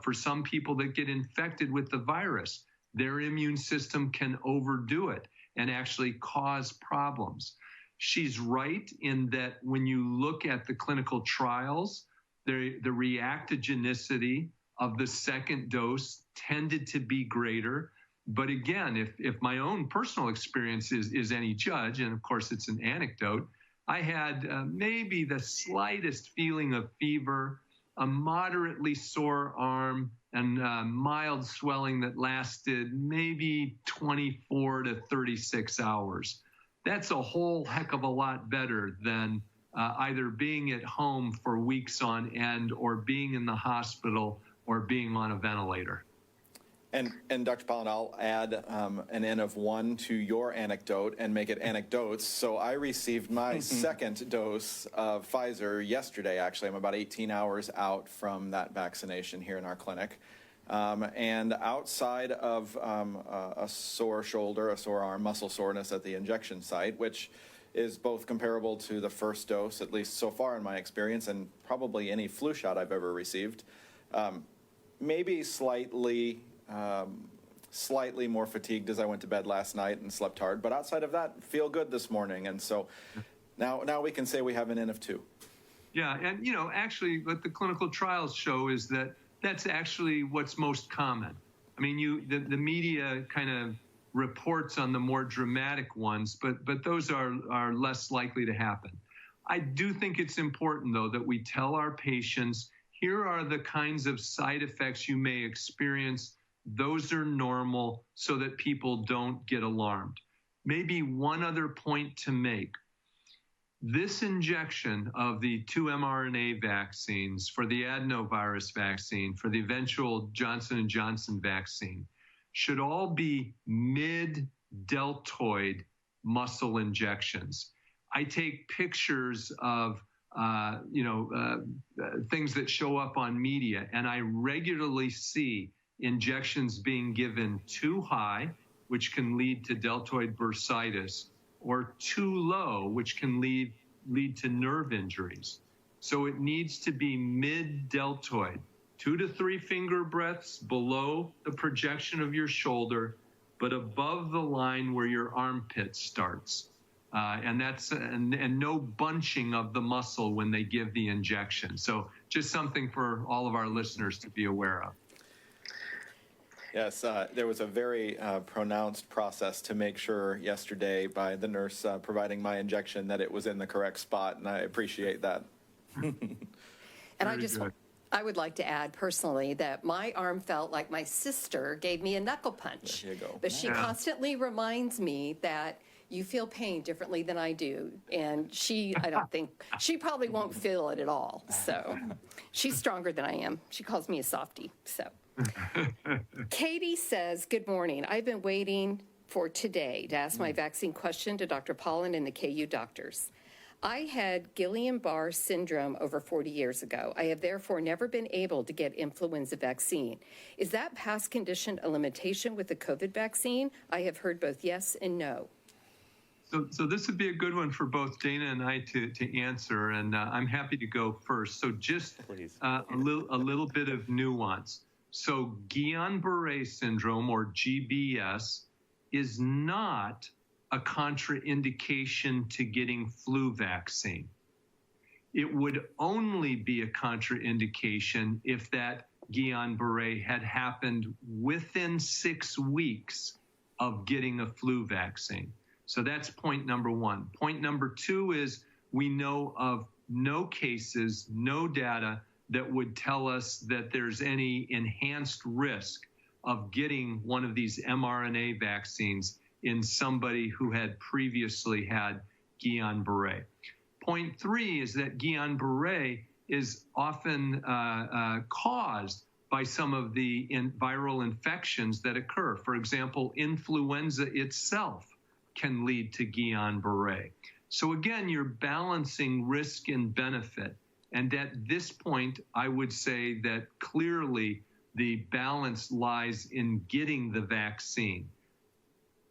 for some people that get infected with the virus, their immune system can overdo it and actually cause problems. She's right in that when you look at the clinical trials, the reactogenicity of the second dose tended to be greater. But again, if my own personal experience is any judge, and of course it's an anecdote, I had maybe the slightest feeling of fever, a moderately sore arm, and mild swelling that lasted maybe 24 to 36 hours. That's a whole heck of a lot better than either being at home for weeks on end or being in the hospital or being on a ventilator. And Dr. Poland, I'll add an N of 1 to your anecdote and make it anecdotes. So I received my second dose of Pfizer yesterday, actually. I'm about 18 hours out from that vaccination here in our clinic. And outside of a sore shoulder, a sore arm, muscle soreness at the injection site, which is both comparable to the first dose, at least so far in my experience, and probably any flu shot I've ever received, maybe slightly more fatigued as I went to bed last night and slept hard, but outside of that, feel good this morning. And so now we can say we have an N of 2. Yeah, and actually what the clinical trials show is that that's actually what's most common. I mean, the media kind of reports on the more dramatic ones, but those are less likely to happen. I do think it's important, though, that we tell our patients, here are the kinds of side effects you may experience. Those are normal, so that people don't get alarmed. Maybe one other point to make. This injection of the 2 mRNA vaccines, for the adenovirus vaccine, for the eventual Johnson & Johnson vaccine, should all be mid-deltoid muscle injections. I take pictures of things that show up on media, and I regularly see injections being given too high, which can lead to deltoid bursitis, or too low, which can lead to nerve injuries. So it needs to be mid-deltoid, 2 to 3 finger breadths below the projection of your shoulder, but above the line where your armpit starts. And no bunching of the muscle when they give the injection. So just something for all of our listeners to be aware of. Yes, there was a very pronounced process to make sure yesterday by the nurse providing my injection that it was in the correct spot, and I appreciate that. And I would like to add personally that my arm felt like my sister gave me a knuckle punch. There you go. But she constantly reminds me that you feel pain differently than I do. And she probably won't feel it at all. So she's stronger than I am. She calls me a softie, so. Katie says, good morning. I've been waiting for today to ask my vaccine question to Dr. Poland and the KU doctors. I had Guillain-Barré syndrome over 40 years ago. I have therefore never been able to get influenza vaccine. Is that past condition a limitation with the COVID vaccine? I have heard both yes and no. So this would be a good one for both Dana and I to answer, and I'm happy to go first. So just a little bit of nuance. So Guillain-Barré syndrome, or GBS, is not a contraindication to getting flu vaccine. It would only be a contraindication if that Guillain-Barré had happened within 6 weeks of getting a flu vaccine. So that's point number one. Point number two is we know of no cases, no data that would tell us that there's any enhanced risk of getting one of these mRNA vaccines in somebody who had previously had Guillain-Barré. Point three is that Guillain-Barré is often caused by some of the viral infections that occur. For example, influenza itself can lead to Guillain-Barré. So again, you're balancing risk and benefit. And at this point, I would say that clearly the balance lies in getting the vaccine.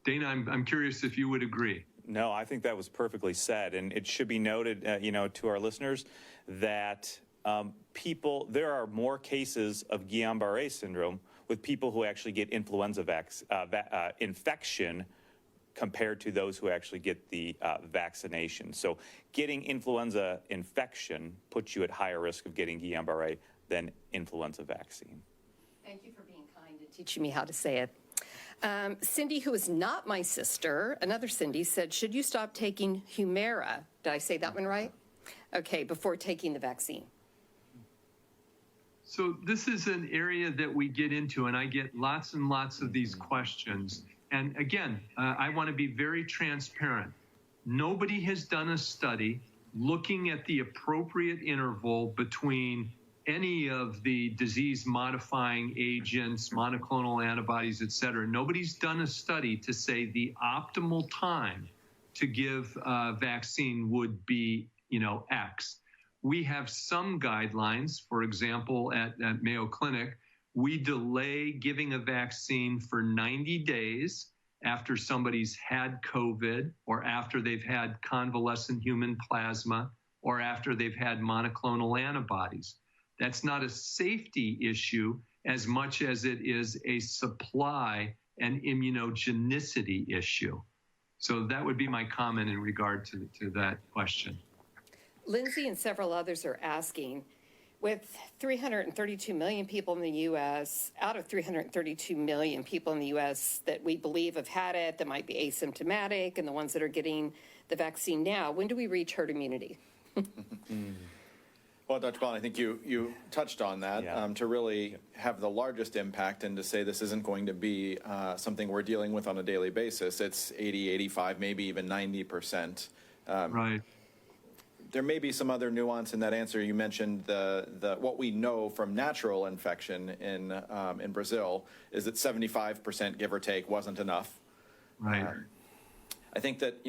Dana, I'm curious if you would agree. No, I think that was perfectly said. And it should be noted, to our listeners that there are more cases of Guillain-Barré syndrome with people who actually get influenza infection compared to those who actually get the vaccination. So getting influenza infection puts you at higher risk of getting Guillain-Barré than influenza vaccine. Thank you for being kind and teaching me how to say it. Cindy, who is not my sister, another Cindy, said, should you stop taking Humira? Did I say that one right? Okay, before taking the vaccine. So this is an area that we get into, and I get lots and lots of these questions. And again, I want to be very transparent. Nobody has done a study looking at the appropriate interval between any of the disease-modifying agents, monoclonal antibodies, et cetera. Nobody's done a study to say the optimal time to give a vaccine would be, X. We have some guidelines. For example, at Mayo Clinic, we delay giving a vaccine for 90 days after somebody's had COVID or after they've had convalescent human plasma or after they've had monoclonal antibodies. That's not a safety issue as much as it is a supply and immunogenicity issue. So that would be my comment in regard to that question. Lindsay and several others are asking, with 332 million people in the U.S., out of 332 million people in the U.S. that we believe have had it, that might be asymptomatic, and the ones that are getting the vaccine now, when do we reach herd immunity? Well, Dr. Poland, I think you touched on that. Yeah. To really have the largest impact and to say this isn't going to be something we're dealing with on a daily basis. It's 80, 85, maybe even 90%. Right. There may be some other nuance in that answer. You mentioned the what we know from natural infection in Brazil is that 75%, give or take, wasn't enough. Right. I think that,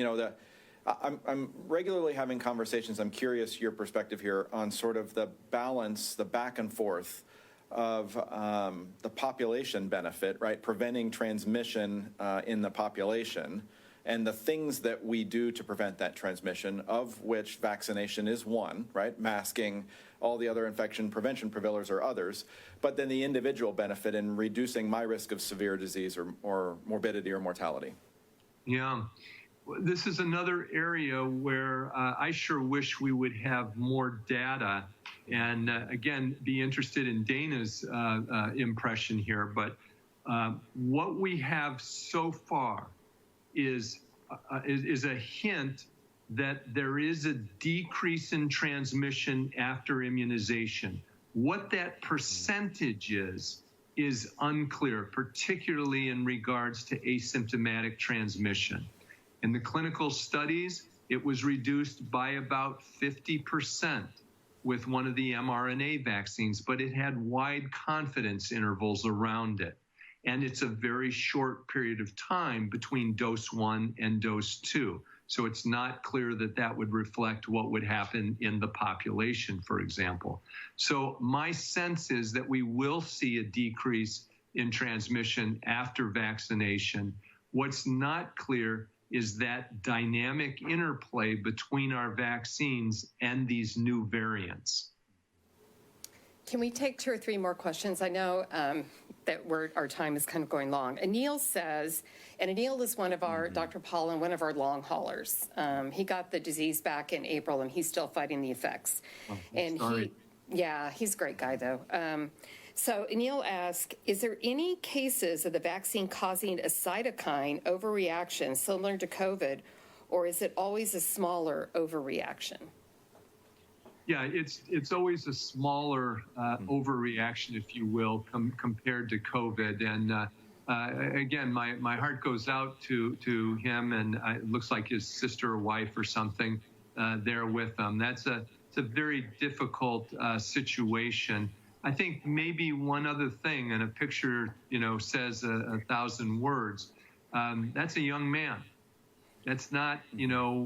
I'm regularly having conversations. I'm curious your perspective here on sort of the balance, the back and forth of the population benefit, right? Preventing transmission in the population and the things that we do to prevent that transmission, of which vaccination is one, right? Masking, all the other infection prevention pillars are others, but then the individual benefit in reducing my risk of severe disease or morbidity or mortality. Yeah. This is another area where I sure wish we would have more data and, again, be interested in Dana's impression here. But what we have so far is a hint that there is a decrease in transmission after immunization. What that percentage is unclear, particularly in regards to asymptomatic transmission. In the clinical studies, it was reduced by about 50% with one of the mRNA vaccines, but it had wide confidence intervals around it. And it's a very short period of time between dose 1 and dose 2. So it's not clear that that would reflect what would happen in the population, for example. So my sense is that we will see a decrease in transmission after vaccination. What's not clear is that dynamic interplay between our vaccines and these new variants. Can we take 2 or 3 more questions? I know that our time is kind of going long. Anil says, and Anil is one of our, Dr. Poland, one of our long haulers. He got the disease back in April and he's still fighting the effects. Sorry. He's a great guy though. So Anil asked, is there any cases of the vaccine causing a cytokine overreaction similar to COVID, or is it always a smaller overreaction? Yeah, it's always a smaller overreaction, if you will, compared to COVID. And again, my heart goes out to him, and it looks like his sister or wife or something there with him. It's a very difficult situation. I think maybe one other thing, and a picture, says 1,000 words. That's a young man. That's not,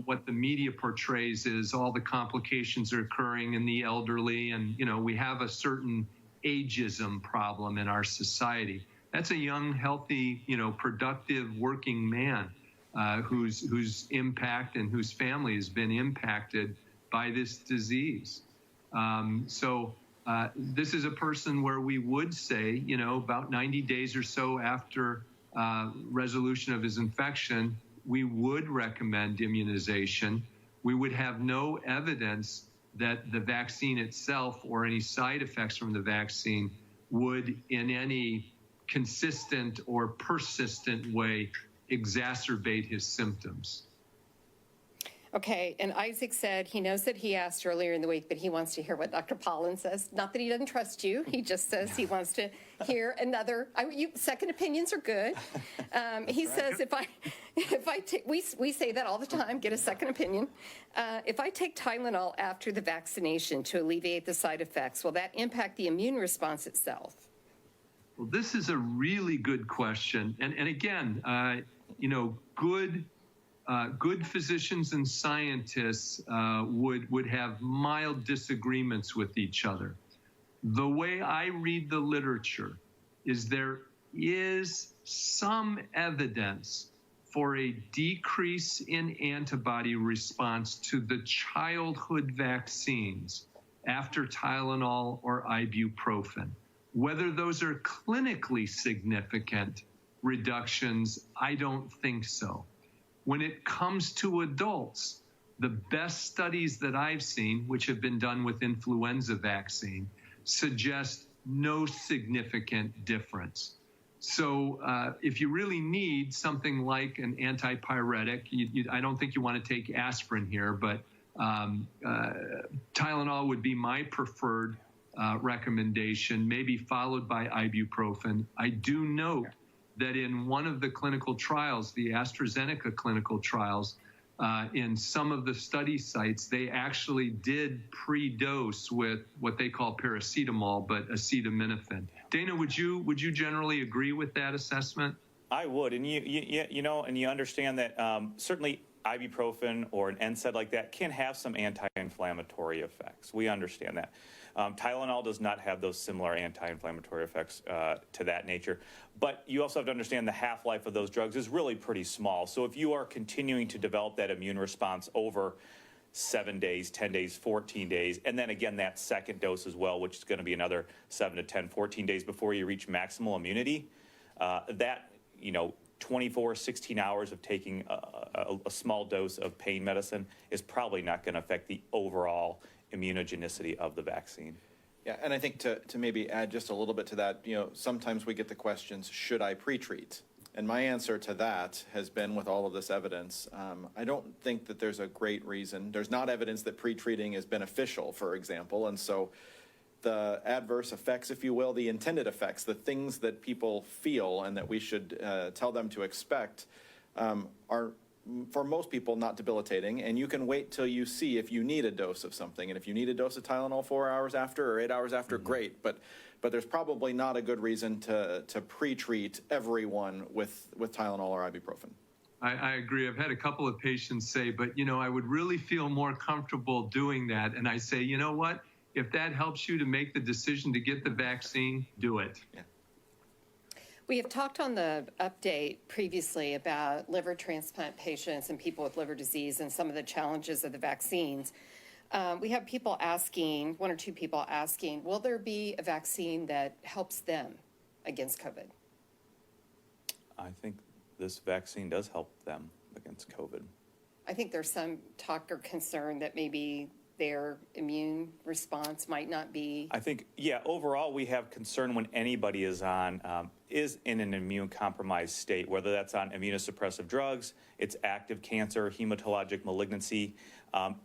what the media portrays is all the complications are occurring in the elderly. And, we have a certain ageism problem in our society. That's a young, healthy, productive working man whose impact and whose family has been impacted by this disease. So this is a person where we would say, about 90 days or so after resolution of his infection, we would recommend immunization. We would have no evidence that the vaccine itself or any side effects from the vaccine would in any consistent or persistent way exacerbate his symptoms. Okay, and Isaac said he knows that he asked earlier in the week, but he wants to hear what Dr. Poland says. Not that he doesn't trust you, he just says he wants to hear another. Second opinions are good. He says if I take, we say that all the time, get a second opinion. If I take Tylenol after the vaccination to alleviate the side effects, will that impact the immune response itself? Well, this is a really good question. And again, good physicians and scientists would have mild disagreements with each other. The way I read the literature is there is some evidence for a decrease in antibody response to the childhood vaccines after Tylenol or ibuprofen. Whether those are clinically significant reductions, I don't think so. When it comes to adults, the best studies that I've seen, which have been done with influenza vaccine, suggest no significant difference. So if you really need something like an antipyretic, I don't think you want to take aspirin here, but Tylenol would be my preferred recommendation, maybe followed by ibuprofen. I do note that in one of the clinical trials, the AstraZeneca clinical trials, in some of the study sites, they actually did pre-dose with what they call paracetamol, but acetaminophen. Dana, would you generally agree with that assessment? I would, and you understand that certainly ibuprofen or an NSAID like that can have some anti-inflammatory effects. We understand that. Tylenol does not have those similar anti-inflammatory effects to that nature. But you also have to understand the half-life of those drugs is really pretty small. So if you are continuing to develop that immune response over 7 days, 10 days, 14 days, and then again that second dose as well, which is going to be another 7 to 10, 14 days before you reach maximal immunity, 24, 16 hours of taking a small dose of pain medicine is probably not going to affect the overall immunogenicity of the vaccine. Yeah, and I think to maybe add just a little bit to that, sometimes we get the questions, should I pre-treat? And my answer to that has been, with all of this evidence, I don't think that there's a great reason. There's not evidence that pre-treating is beneficial, for example, and so the adverse effects, if you will, the intended effects, the things that people feel and that we should tell them to expect are, for most people, not debilitating, and you can wait till you see if you need a dose of something. And if you need a dose of Tylenol 4 hours after or 8 hours after, great. But there's probably not a good reason to pre-treat everyone with Tylenol or ibuprofen. I agree. I've had a couple of patients say, but I would really feel more comfortable doing that. And I say, you know what? If that helps you to make the decision to get the vaccine, do it. Yeah. We have talked on the update previously about liver transplant patients and people with liver disease and some of the challenges of the vaccines. We have people asking, one or two people asking, will there be a vaccine that helps them against COVID? I think this vaccine does help them against COVID. I think there's some talk or concern that maybe their immune response might not be. I think, overall we have concern when anybody is in an immune compromised state, whether that's on immunosuppressive drugs, it's active cancer, hematologic malignancy,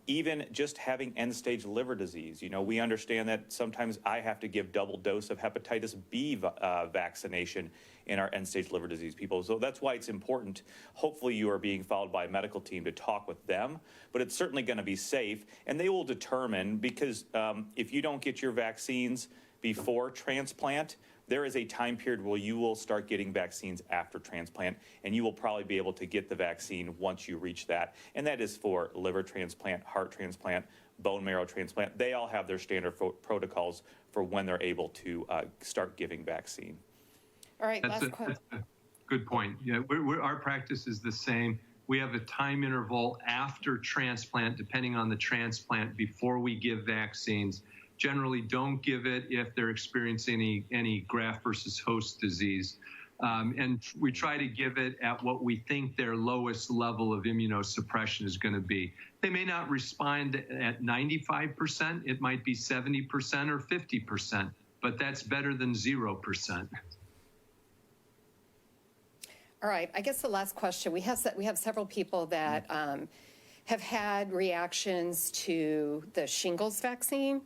even just having end-stage liver disease. We understand that sometimes I have to give double dose of hepatitis B vaccination in our end-stage liver disease people. So that's why it's important. Hopefully you are being followed by a medical team to talk with them, but it's certainly going to be safe. And they will determine, because if you don't get your vaccines before transplant, there is a time period where you will start getting vaccines after transplant, and you will probably be able to get the vaccine once you reach that. And that is for liver transplant, heart transplant, bone marrow transplant. They all have their standard protocols for when they're able to start giving vaccine. All right, last question. That's a good point. Yeah, our practice is the same. We have a time interval after transplant, depending on the transplant, before we give vaccines. Generally don't give it if they're experiencing any graft versus host disease. And we try to give it at what we think their lowest level of immunosuppression is going to be. They may not respond at 95%. It might be 70% or 50%, but that's better than 0%. All right, I guess the last question, we have several people that have had reactions to the shingles vaccine.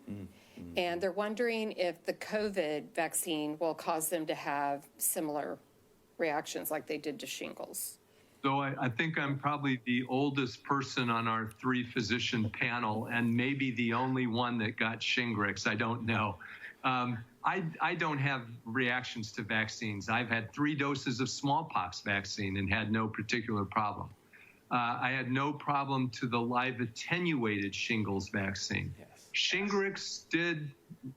And they're wondering if the COVID vaccine will cause them to have similar reactions like they did to shingles. So I think I'm probably the oldest person on our 3-physician panel, and maybe the only one that got Shingrix. I don't know. I don't have reactions to vaccines. I've had 3 doses of smallpox vaccine and had no particular problem. I had no problem to the live attenuated shingles vaccine. Yes. Shingrix did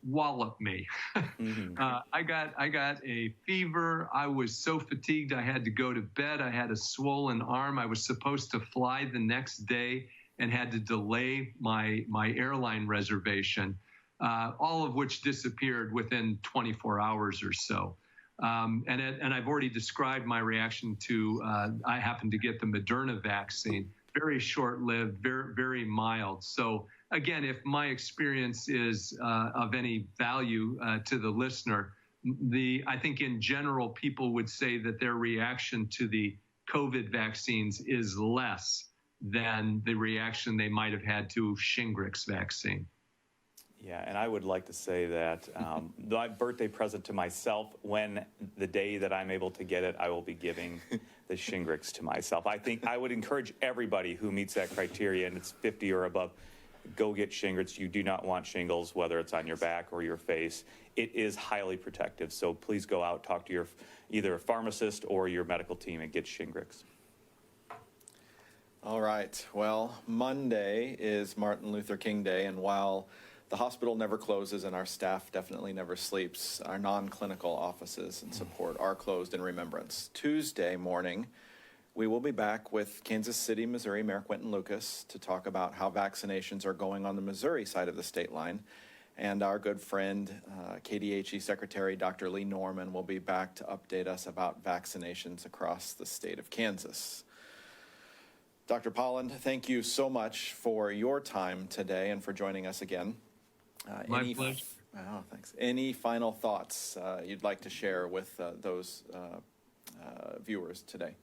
wallop me. I got a fever. I was so fatigued I had to go to bed. I had a swollen arm. I was supposed to fly the next day and had to delay my airline reservation, all of which disappeared within 24 hours or so. And I've already described my reaction to, I happened to get the Moderna vaccine, very short-lived, very, very mild. So again, if my experience is of any value to the listener, I think in general, people would say that their reaction to the COVID vaccines is less than the reaction they might have had to Shingrix vaccine. Yeah, and I would like to say that my birthday present to myself, when the day that I'm able to get it, I will be giving the Shingrix to myself. I think I would encourage everybody who meets that criteria and it's 50 or above, go get Shingrix. You do not want shingles, whether it's on your back or your face. It is highly protective, so please go out, talk to your either a pharmacist or your medical team and get Shingrix. All right. Well, Monday is Martin Luther King Day, and while the hospital never closes and our staff definitely never sleeps, our non-clinical offices and support are closed in remembrance. Tuesday morning, we will be back with Kansas City, Missouri Mayor Quentin Lucas to talk about how vaccinations are going on the Missouri side of the state line. And our good friend, KDHE Secretary Dr. Lee Norman, will be back to update us about vaccinations across the state of Kansas. Dr. Poland, thank you so much for your time today and for joining us again. My pleasure. Oh, thanks. Any final thoughts you'd like to share with those viewers today?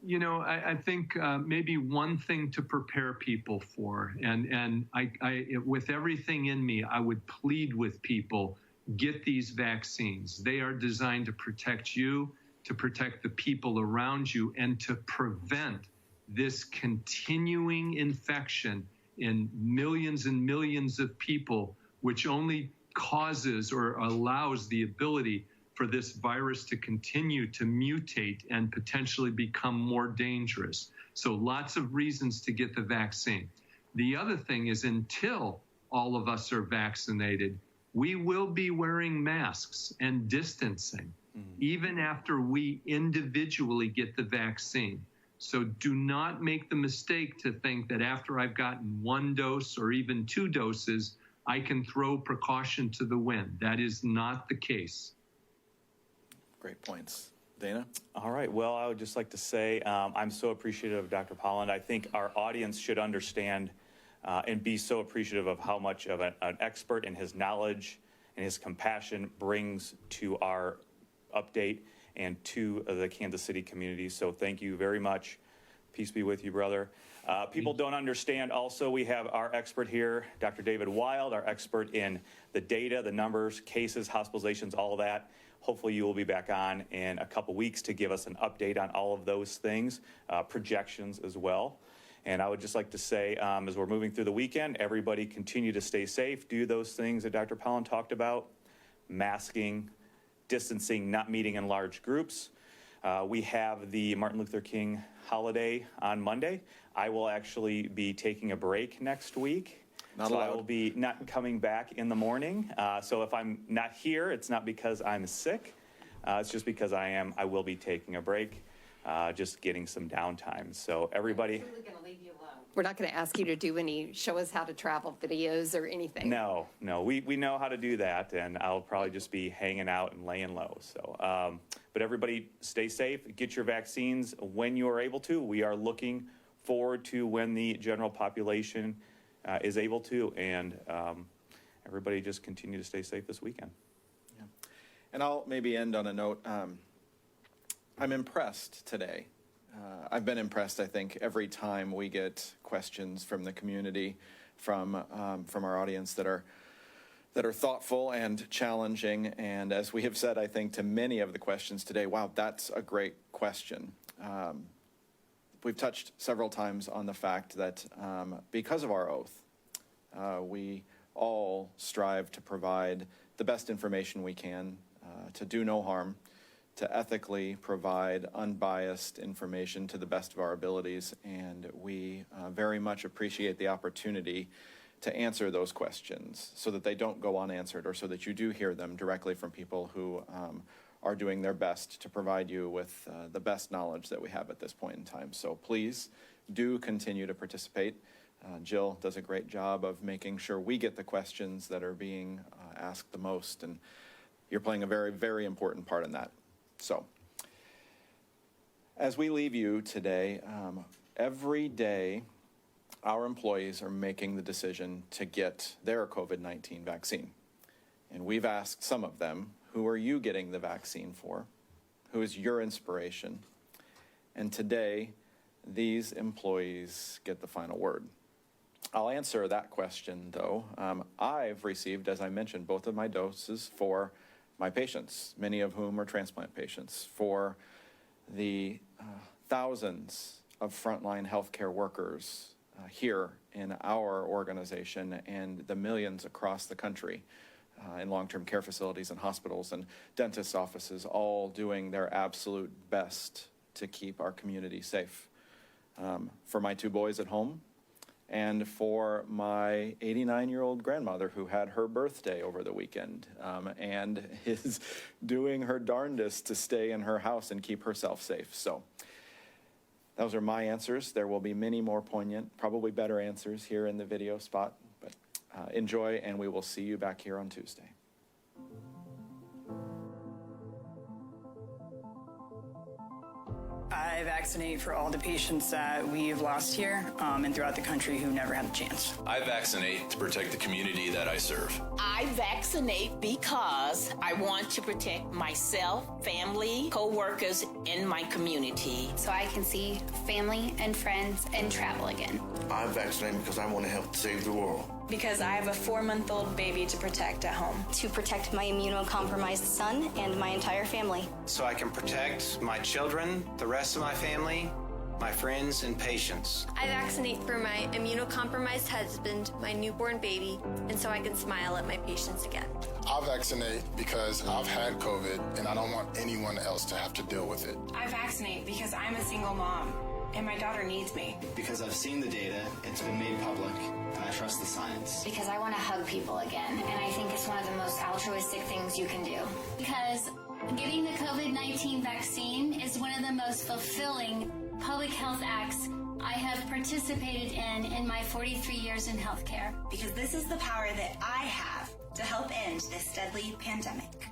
You know, I think maybe one thing to prepare people for, and I, with everything in me, I would plead with people, get these vaccines. They are designed to protect you, to protect the people around you, and to prevent this continuing infection in millions and millions of people, which only causes or allows the ability for this virus to continue to mutate and potentially become more dangerous. So lots of reasons to get the vaccine. The other thing is, until all of us are vaccinated, we will be wearing masks and distancing, even after we individually get the vaccine. So do not make the mistake to think that after I've gotten 1 dose or even 2 doses, I can throw precaution to the wind. That is not the case. Great points. Dana? All right. Well, I would just like to say I'm so appreciative of Dr. Poland. I think our audience should understand and be so appreciative of how much of an expert and his knowledge and his compassion brings to our update and to the Kansas City community. So thank you very much. Peace be with you, brother. People don't understand also, we have our expert here, Dr. David Wild, our expert in the data, the numbers, cases, hospitalizations, all of that. Hopefully you will be back on in a couple weeks to give us an update on all of those things, projections as well. And I would just like to say, as we're moving through the weekend, everybody continue to stay safe, do those things that Dr. Poland talked about, masking, distancing, not meeting in large groups. We have the Martin Luther King holiday on Monday. I will actually be taking a break next week. Not so allowed. I will be not coming back in the morning. So if I'm not here, it's not because I'm sick. It's just because I will be taking a break, just getting some downtime. So everybody. We're going to leave you alone. We're not going to ask you to do any show us how to travel videos or anything. No, we know how to do that, and I'll probably just be hanging out and laying low. So, but everybody stay safe, get your vaccines when you are able to. We are looking forward to when the general population is able to, and everybody just continue to stay safe this weekend. Yeah. And I'll maybe end on a note. I'm impressed today I've been impressed, I think, every time we get questions from the community, from our audience that are thoughtful and challenging. And as we have said, I think, to many of the questions today, wow, that's a great question. We've touched several times on the fact that because of our oath, we all strive to provide the best information we can, to do no harm, to ethically provide unbiased information to the best of our abilities. And we very much appreciate the opportunity to answer those questions so that they don't go unanswered, or so that you do hear them directly from people who are doing their best to provide you with the best knowledge that we have at this point in time. So please do continue to participate. Jill does a great job of making sure we get the questions that are being asked the most, and you're playing a very, very important part in that. So as we leave you today, every day our employees are making the decision to get their COVID-19 vaccine. And we've asked some of them, who are you getting the vaccine for? Who is your inspiration? And today, these employees get the final word. I'll answer that question, though. I've received, as I mentioned, both of my doses for my patients, many of whom are transplant patients, for the thousands of frontline healthcare workers here in our organization, and the millions across the country in long-term care facilities and hospitals and dentists' offices, all doing their absolute best to keep our community safe. For my two boys at home, and for my 89-year-old grandmother who had her birthday over the weekend and is doing her darndest to stay in her house and keep herself safe. So those are my answers. There will be many more poignant, probably better answers here in the video spot, but enjoy, and we will see you back here on Tuesday. I vaccinate for all the patients that we've lost here and throughout the country who never had a chance. I vaccinate to protect the community that I serve. I vaccinate because I want to protect myself, family, co-workers, and my community. So I can see family and friends and travel again. I vaccinate because I want to help save the world. Because I have a 4-month-old baby to protect at home. To protect my immunocompromised son and my entire family. So I can protect my children, the rest of my family, my friends, and patients. I vaccinate for my immunocompromised husband, my newborn baby, and so I can smile at my patients again. I vaccinate because I've had COVID and I don't want anyone else to have to deal with it. I vaccinate because I'm a single mom and my daughter needs me. Because I've seen the data, it's been made public, and I trust the science. Because I want to hug people again, and I think it's one of the most altruistic things you can do. Because getting the COVID-19 vaccine is one of the most fulfilling public health acts I have participated in my 43 years in healthcare. Because this is the power that I have to help end this deadly pandemic.